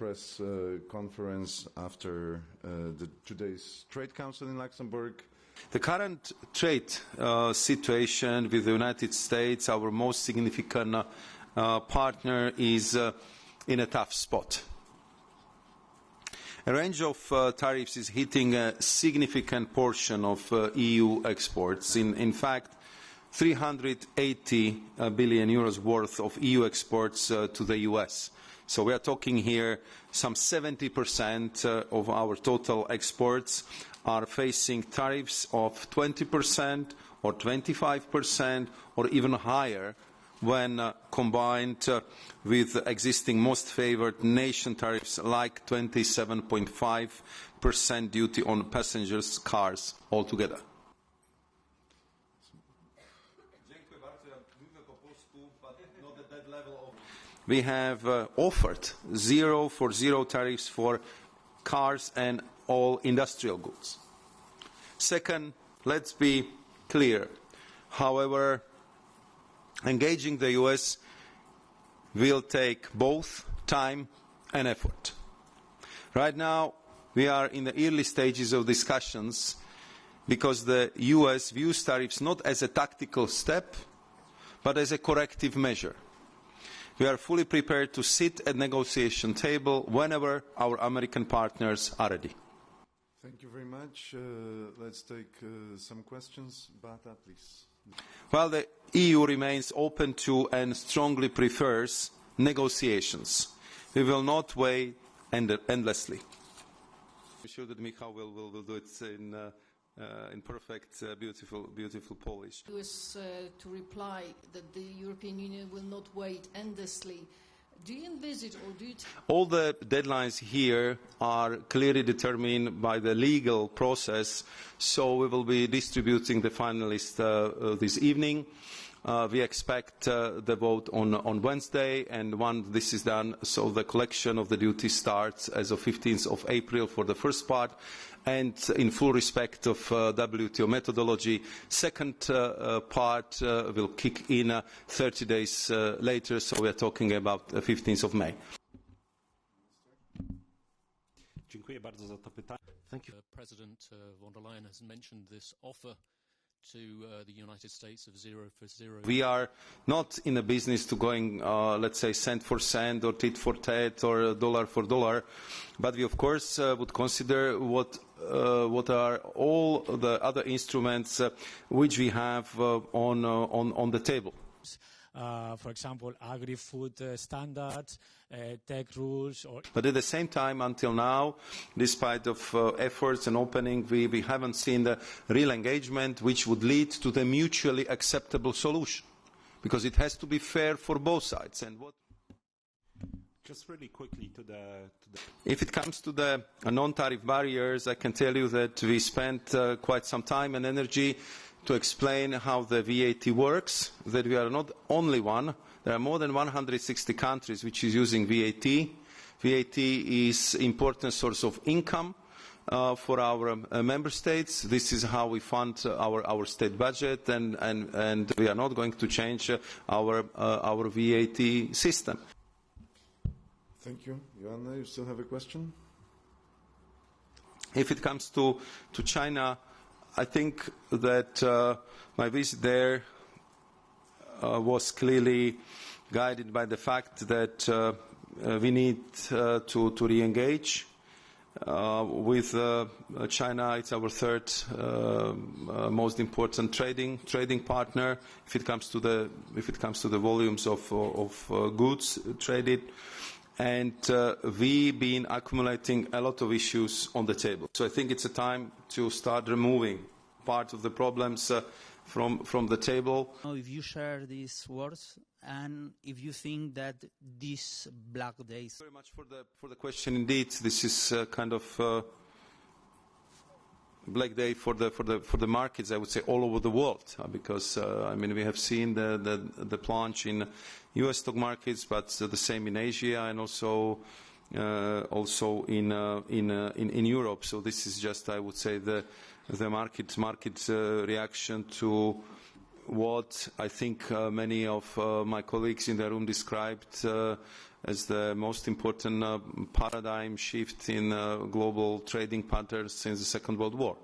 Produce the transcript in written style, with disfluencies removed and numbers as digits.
press conference after today's Trade Council in Luxembourg. The current trade situation with the United States, our most significant partner, is in a tough spot. A range of tariffs is hitting a significant portion of EU exports. In fact, 380 billion euros worth of EU exports to the US. So we are talking here some 70% of our total exports are facing tariffs of 20% or 25% or even higher when combined with existing most favored nation tariffs like 27.5% duty on passengers' cars altogether. We have offered 0 for 0 tariffs for cars and all industrial goods. Second, let's be clear. However, engaging the US will take both time and effort. Right now, we are in the early stages of discussions because the US views tariffs not as a tactical step, but as a corrective measure. We are fully prepared to sit at the negotiation table whenever our American partners are ready. Thank you very much. Let's take some questions. Bata, please. Well, the EU remains open to and strongly prefers negotiations. We will not wait endlessly. I'm sure that Michal will do it in perfect, beautiful Polish. To reply that the European Union will not wait endlessly. Do you envisage or do you... All the deadlines here are clearly determined by the legal process, so we will be distributing the finalists this evening. We expect the vote on Wednesday, and once this is done, so the collection of the duty starts as of 15th of April for the first part, and in full respect of WTO methodology, second part will kick in 30 days later, so we are talking about 15th of May. Thank you. President von der Leyen has mentioned this offer to the United States of 0 for 0. We are not in a business to going, let's say, cent for cent or tit for tat or dollar for dollar, but we of course would consider what are all the other instruments which we have on the table. For example, agri-food standards, tech rules. But at the same time, until now, despite of efforts and opening, we haven't seen the real engagement which would lead to the mutually acceptable solution, because it has to be fair for both sides. And what? Just really quickly to the... If it comes to the non-tariff barriers, I can tell you that we spent quite some time and energy to explain how the VAT works, that we are not only one. There are more than 160 countries which is using VAT. VAT is an important source of income for our member states. This is how we fund our state budget, and we are not going to change our VAT system. Thank you. Joanna, you still have a question? If it comes to China, I think that my visit there was clearly guided by the fact that we need to re-engage with China. It's our third most important trading partner if it comes to the volumes of goods traded. And we've been accumulating a lot of issues on the table. So I think it's a time to start removing part of the problems from the table. If you share these words, and if you think that these black days... Very much for the question. Indeed, this is kind of black day for the markets, I would say, all over the world, because I mean, we have seen the plunge in U.S. stock markets, but the same in Asia and also in Europe. So this is just, I would say, the market reaction to what I think many of my colleagues in the room described as the most important paradigm shift in global trading patterns since the Second World War.